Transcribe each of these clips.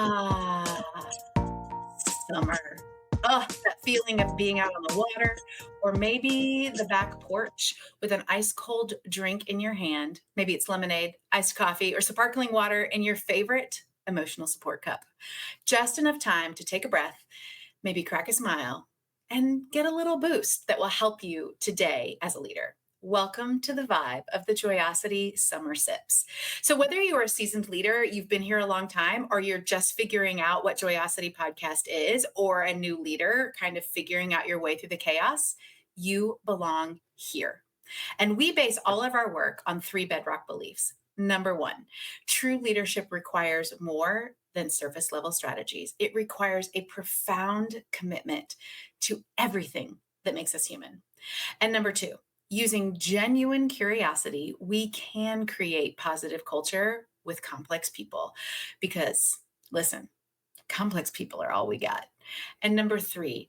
Ah, summer. Oh, that feeling of being out on the water or maybe the back porch with an ice cold drink in your hand. Maybe it's lemonade, iced coffee, or sparkling water in your favorite emotional support cup. Just enough time to take a breath, maybe crack a smile, and get a little boost that will help you today as a leader. Welcome to the vibe of the Joyosity Summer Sips. So, whether you are a seasoned leader, you've been here a long time, or you're just figuring out what Joyosity podcast is, or a new leader kind of figuring out your way through the chaos, you belong here. And we base all of our work on three bedrock beliefs. Number one, true leadership requires more than surface level strategies. It requires a profound commitment to everything that makes us human. And number two, using genuine curiosity, we can create positive culture with complex people because, listen, complex people are all we got. And number three,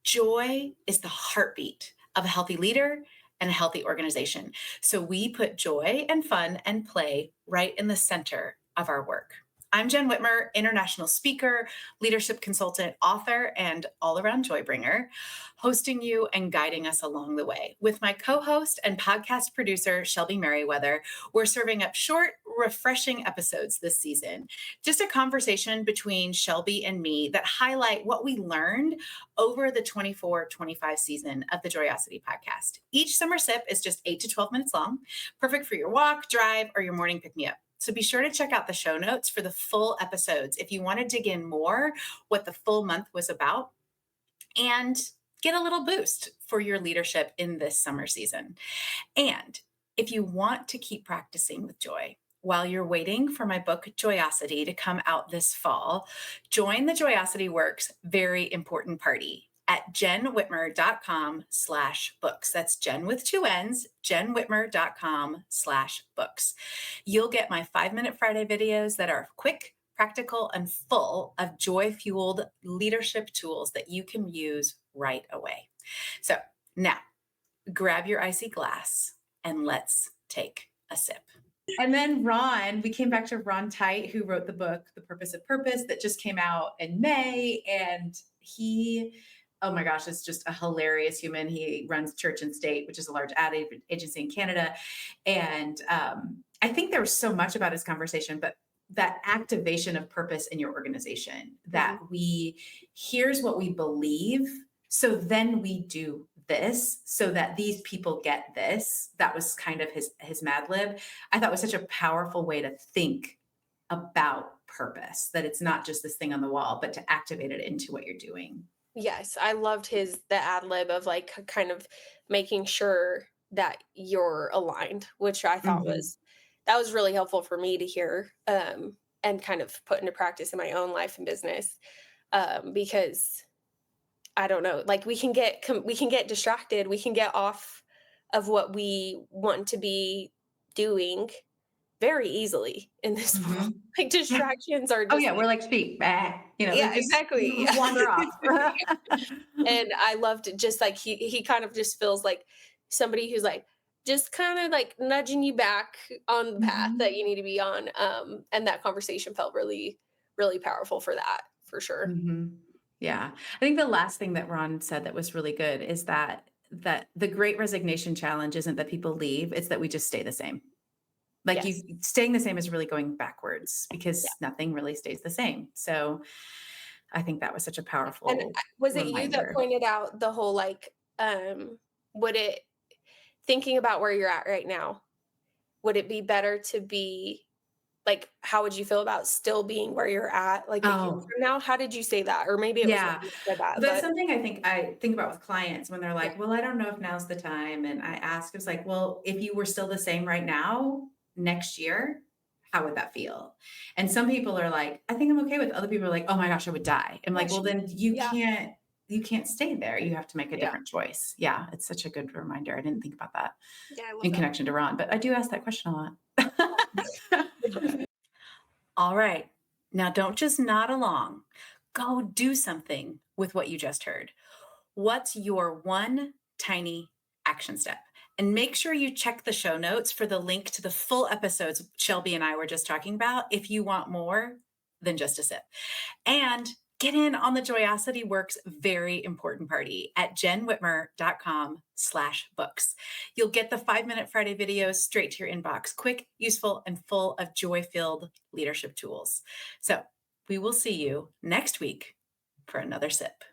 joy is the heartbeat of a healthy leader and a healthy organization. So we put joy and fun and play right in the center of our work. I'm Jenn Whitmer, international speaker, leadership consultant, author, and all-around joy bringer, hosting you and guiding us along the way. With my co-host and podcast producer, Shelby Merriweather, we're serving up short, refreshing episodes this season. Just a conversation between Shelby and me that highlight what we learned over the 24-25 season of the Joyosity podcast. Each summer sip is just 8 to 12 minutes long, perfect for your walk, drive, or your morning pick-me-up. So be sure to check out the show notes for the full episodes if you want to dig in more what the full month was about and get a little boost for your leadership in this summer season. And if you want to keep practicing with joy while you're waiting for my book Joyosity to come out this fall, join the Joyosity Works very important party at jennwhitmer.com/books. That's Jenn with two N's, jennwhitmer.com/books. You'll get my 5-minute Friday videos that are quick, practical, and full of joy-fueled leadership tools that you can use right away. So now grab your icy glass and let's take a sip. And then we came back to Ron Tite, who wrote the book, The Purpose of Purpose, that just came out in May. And he, oh my gosh, is just a hilarious human. He runs Church+State, which is a large ad agency in Canada. And I think there was so much about his conversation, but that activation of purpose in your organization, that here's what we believe, so then we do this so that these people get this. That was kind of his Mad Lib. I thought was such a powerful way to think about purpose, that it's not just this thing on the wall, but to activate it into what you're doing. Yes, I loved the ad lib of like kind of making sure that you're aligned, which I thought that was really helpful for me to hear and kind of put into practice in my own life and business because I don't know, like we can get distracted, we can get off of what we want to be doing very easily in this world. Like distractions are just we're like speak, exactly. Wander off. And I loved it, just like he kind of just feels like somebody who's like just kind of like nudging you back on the path that you need to be on. And that conversation felt really, really powerful for that, for sure. Yeah. I think the last thing that Ron said that was really good is that the great resignation challenge isn't that people leave, it's that we just stay the same. Like staying the same is really going backwards because nothing really stays the same. So I think that was such a powerful was it reminder. you that pointed out the whole like thinking about where you're at right now, would it be better to be like, how would you feel about still being where you're at like a year from now? How did you say that? Or maybe it was not you said that. That's something I think about with clients when they're like, well, I don't know if now's the time. And I ask, it's like, well, if you were still the same right now, next year, how would that feel? And some people are like, I think I'm okay with. Other people are like, oh my gosh, I would die. I'm like, well, then you can't stay there. You have to make a different choice. Yeah. It's such a good reminder. I didn't think about that in connection to Ron, but I do ask that question a lot. All right. Now don't just nod along. Go do something with what you just heard. What's your one tiny action step? And make sure you check the show notes for the link to the full episodes Shelby and I were just talking about if you want more than just a sip. And get in on the Joyosity Works very important party at jenwhitmer.com/books. You'll get the 5-minute Friday videos straight to your inbox, quick, useful, and full of joy-filled leadership tools. So we will see you next week for another sip.